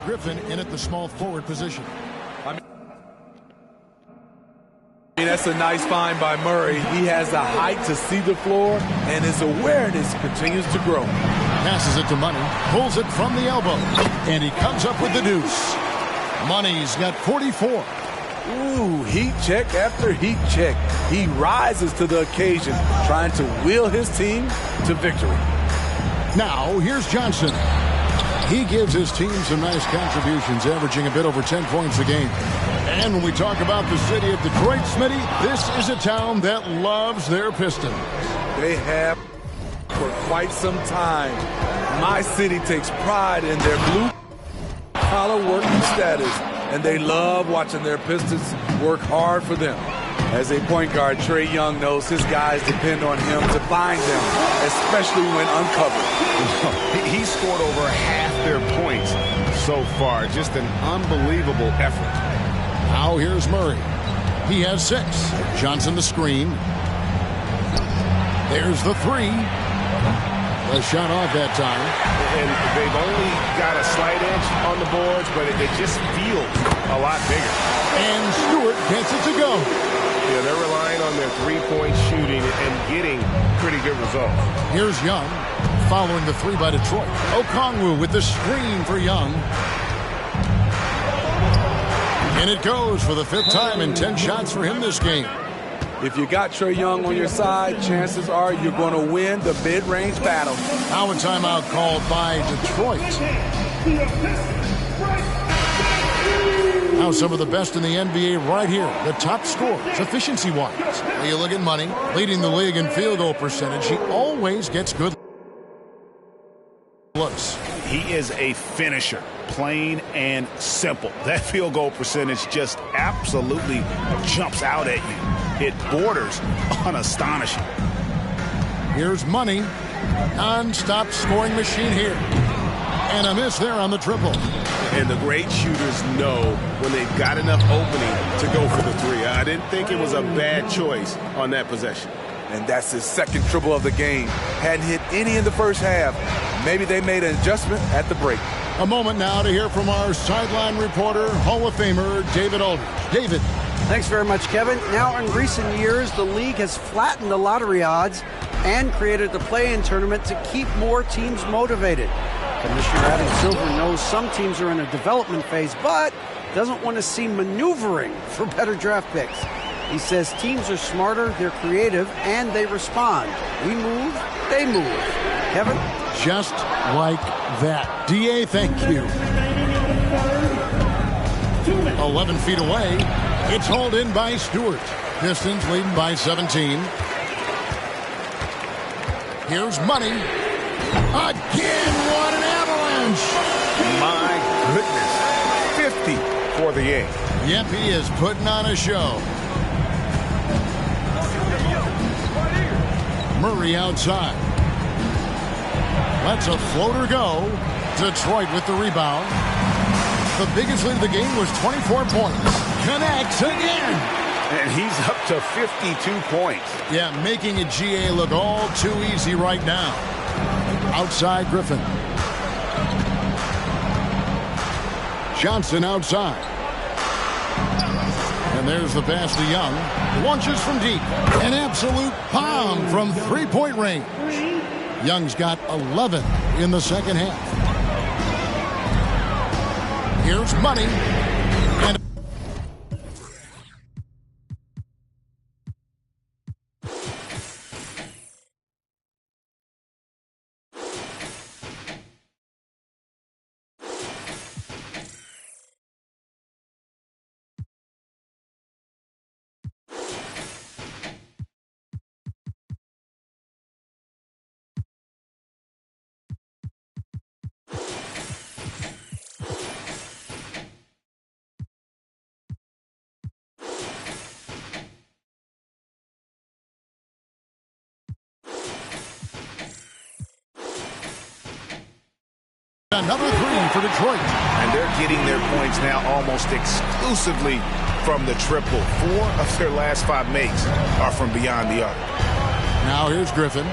Griffin in at the small forward position. I mean, that's a nice find by Murray. He has the height to see the floor, and his awareness continues to grow. Passes it to Money, pulls it from the elbow, and he comes up with the deuce. Money's got 44. Ooh, heat check after heat check. He rises to the occasion, trying to wheel his team to victory. Now, here's Johnson. He gives his team some nice contributions, averaging a bit over 10 points a game. And when we talk about the city of Detroit, Smitty, this is a town that loves their Pistons. They have for quite some time. My city takes pride in their blue-collar working status, and they love watching their Pistons work hard for them. As a point guard, Trae Young knows his guys depend on him to find them, especially when uncovered. He scored over half their points so far. Just an unbelievable effort. Now here's Murray. He has 6. Johnson the screen. There's the 3. A shot off that time. And they've only got a slight edge on the boards, but it just feels a lot bigger. And Stewart gets it to go. Yeah, they're relying on their three-point shooting and getting pretty good results. Here's Young following the 3 by Detroit. Okongwu with the screen for Young. And it goes for the 5th time and 10 shots for him this game. If you got Trae Young on your side, chances are you're going to win the mid-range battle. Now a timeout called by Detroit. Now some of the best in the NBA right here. The top scorers, efficiency-wise. You look at Money, leading the league in field goal percentage. He always gets good looks. He is a finisher, plain and simple. That field goal percentage just absolutely jumps out at you. It borders on astonishing. Here's Money. Non-stop scoring machine here. And a miss there on the triple. And the great shooters know when they've got enough opening to go for the 3. I didn't think it was a bad choice on that possession. And that's his 2nd triple of the game. Hadn't hit any in the first half. Maybe they made an adjustment at the break. A moment now to hear from our sideline reporter, Hall of Famer David Aldridge. David. Thanks very much, Kevin. Now, in recent years, the league has flattened the lottery odds and created the play-in tournament to keep more teams motivated. Commissioner Adam Silver knows some teams are in a development phase, but doesn't want to see maneuvering for better draft picks. He says teams are smarter, they're creative, and they respond. We move, they move. Kevin? Just like that. D.A., thank you. 11 feet away. It's hauled in by Stewart. Pistons leading by 17. Here's Money. Again, what an avalanche. My goodness. 50 for the 8. Yep, he is putting on a show. Murray outside. Lets a floater go. Detroit with the rebound. The biggest lead of the game was 24 points. Connects again. And he's up to 52 points. Yeah, making a GA look all too easy right now. Outside Griffin. Johnson outside. And there's the pass to Young. Launches from deep. An absolute bomb from three-point range. Young's got 11 in the second half. Here's Money. And another 3 for Detroit. And they're getting their points now almost exclusively from the triple. 4 of their last 5 makes are from beyond the arc. Now here's Griffin.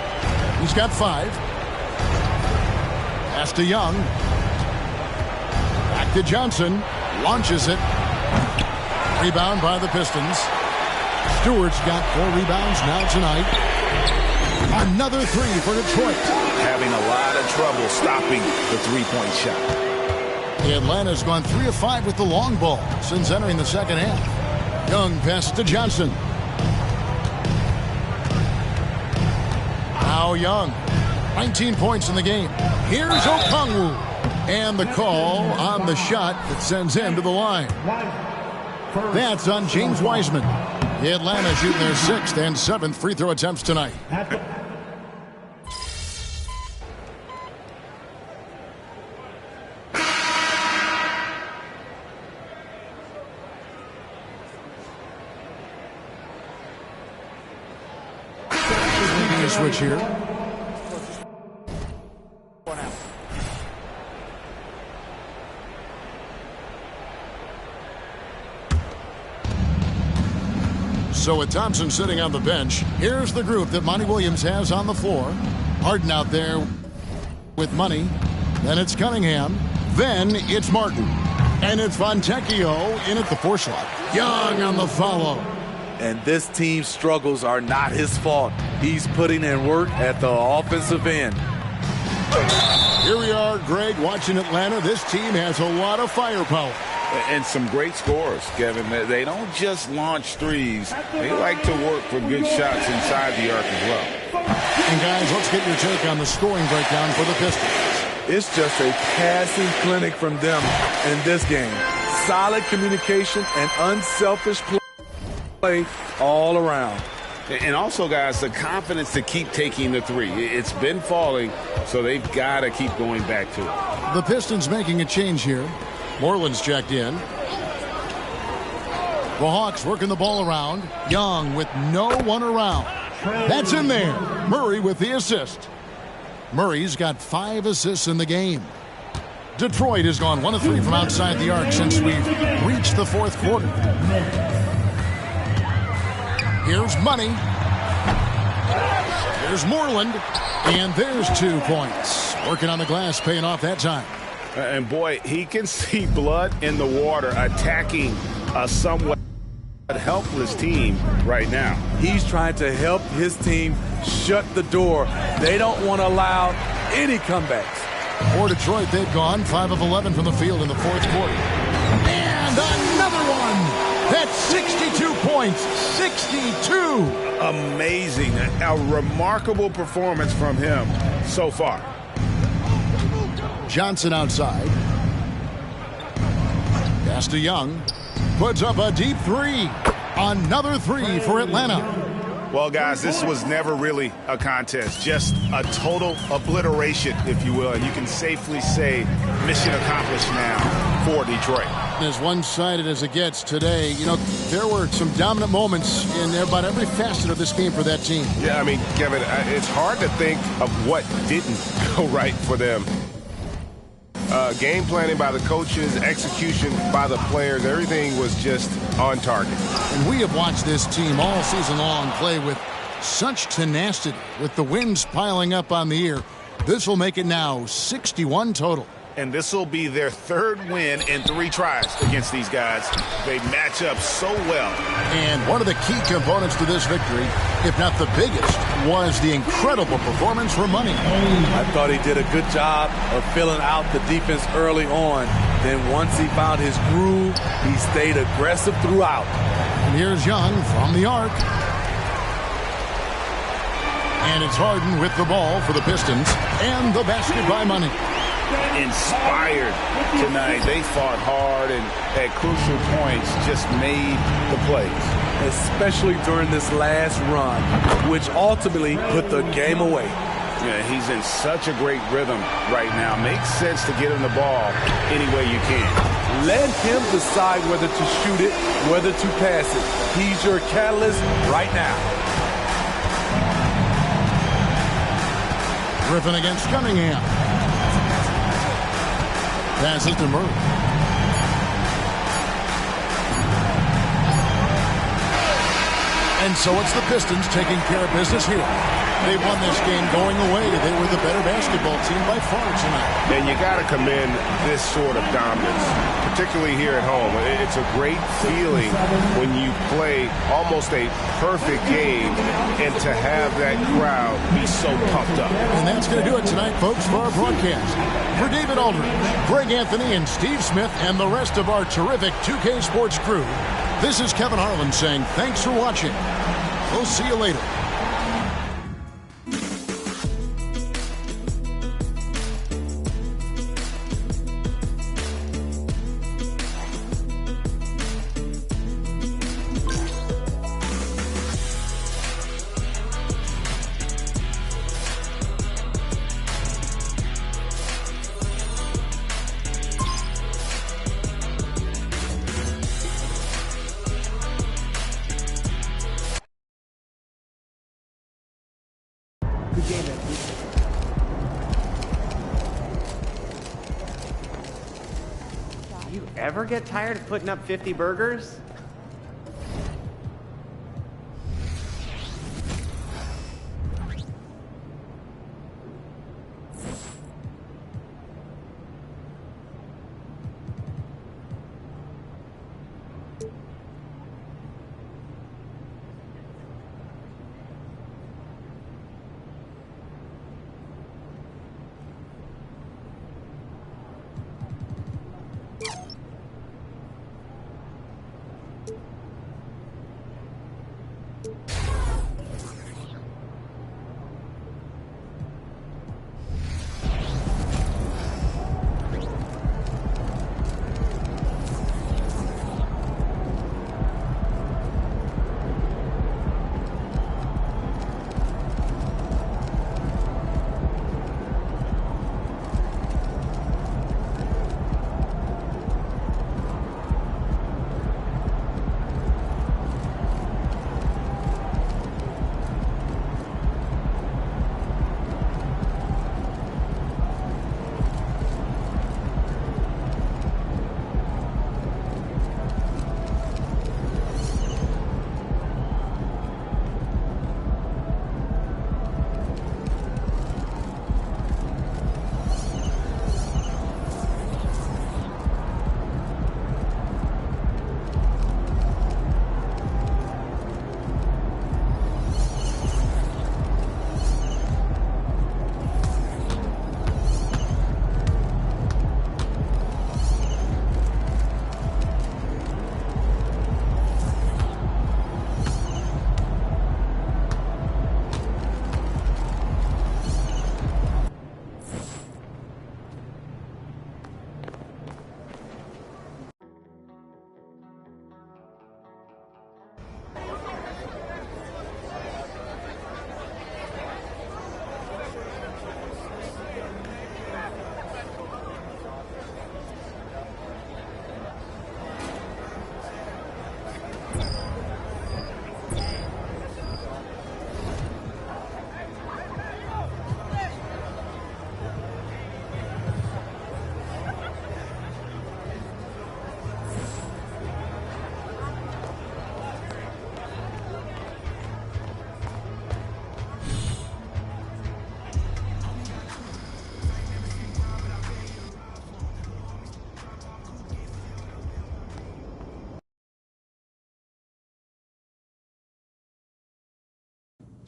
He's got 5. Pass to Young. Back Back to Johnson. Launches it. Rebound by the Pistons. Stewart's got 4 rebounds now tonight. Another 3 for Detroit. Having a lot of trouble stopping the three-point shot. Atlanta's gone 3 of 5 with the long ball since entering the second half. Young pass to Johnson. Now Young. 19 points in the game. Here's Okongwu. And the call on the shot that sends him to the line. That's on James Wiseman. Atlanta shooting their 6th and 7th free throw attempts tonight. Switch here. So with Thompson sitting on the bench, here's the group that Monty Williams has on the floor. Harden out there with Money. Then it's Cunningham. Then it's Martin. And it's Fontecchio in at the 4 slot. Young on the follow. And this team's struggles are not his fault. He's putting in work at the offensive end. Here we are, Greg, watching Atlanta. This team has a lot of firepower. And some great scores, Kevin. They don't just launch threes. They like to work for good shots inside the arc as well. And guys, let's get your take on the scoring breakdown for the Pistons. It's just a passing clinic from them in this game. Solid communication and unselfish play all around. And also, guys, the confidence to keep taking the three. It's been falling, so they've got to keep going back to it. The Pistons making a change here. Moreland's checked in. The Hawks working the ball around. Young with no one around. That's in there. Murray with the assist. Murray's got 5 assists in the game. Detroit has gone 1 of 3 from outside the arc since we've reached the 4th quarter. Here's Money. There's Moreland. And there's 2 points. Working on the glass, paying off that time. And boy, he can see blood in the water attacking a somewhat helpless team right now. He's trying to help his team shut the door. They don't want to allow any comebacks. For Detroit, they've gone 5 of 11 from the field in the 4th quarter. And another one! That's 62 points. 62! Amazing. A remarkable performance from him so far. Johnson outside. Pass to Young. Puts up a deep 3. Another 3 for Atlanta. Well, guys, this was never really a contest. Just a total obliteration, if you will. And you can safely say mission accomplished now for Detroit. As one-sided as it gets today, you know, there were some dominant moments in about every facet of this game for that team. Yeah, I mean, Kevin, it's hard to think of what didn't go right for them. Game planning by the coaches, execution by the players, everything was just on target. And we have watched this team all season long play with such tenacity, with the wins piling up on the year. This will make it now 61 total. And this will be their 3rd win in 3 tries against these guys. They match up so well. And one of the key components to this victory, if not the biggest, was the incredible performance for Money. I thought he did a good job of filling out the defense early on. Then once he found his groove, he stayed aggressive throughout. And here's Young from the arc. And it's Harden with the ball for the Pistons. And the basket by Money. Inspired tonight. They fought hard and at crucial points just made the plays. Especially during this last run, which ultimately put the game away. Yeah, he's in such a great rhythm right now. Makes sense to get him the ball any way you can. Let him decide whether to shoot it, whether to pass it. He's your catalyst right now. Griffin against Cunningham. Passes to Murray. And so it's the Pistons taking care of business here. They won this game going away. They were the better basketball team by far tonight. And you got to commend this sort of dominance, particularly here at home. It's a great feeling when you play almost a perfect game and to have that crowd be so pumped up. And that's going to do it tonight, folks, for our broadcast. For David Aldridge, Greg Anthony, and Steve Smith, and the rest of our terrific 2K Sports crew, this is Kevin Harlan saying thanks for watching. We'll see you later. You ever get tired of putting up 50 burgers?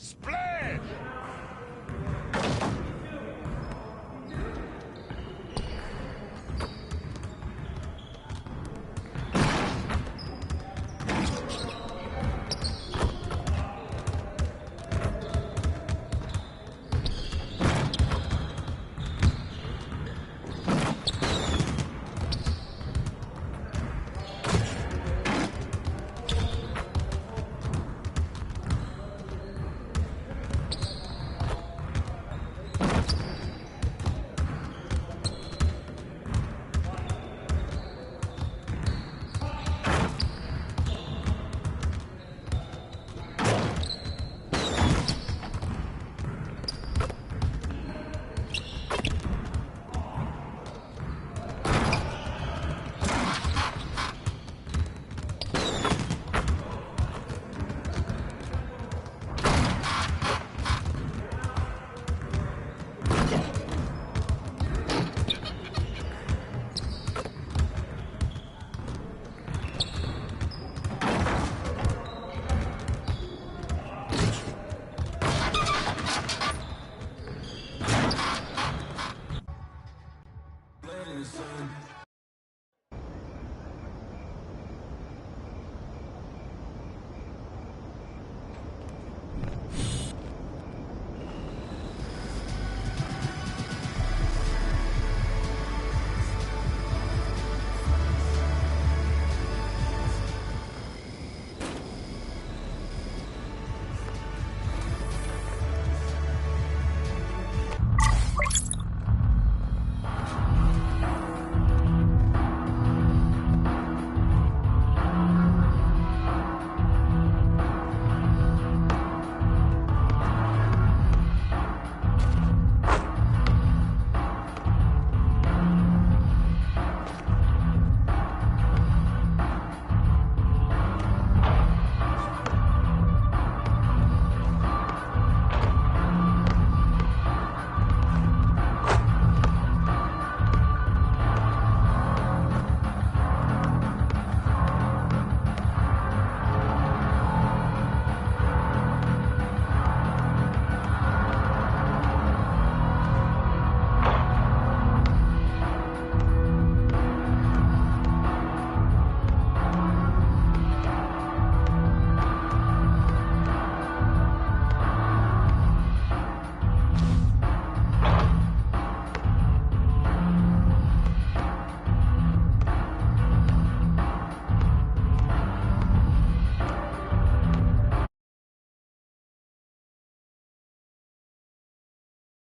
Splash!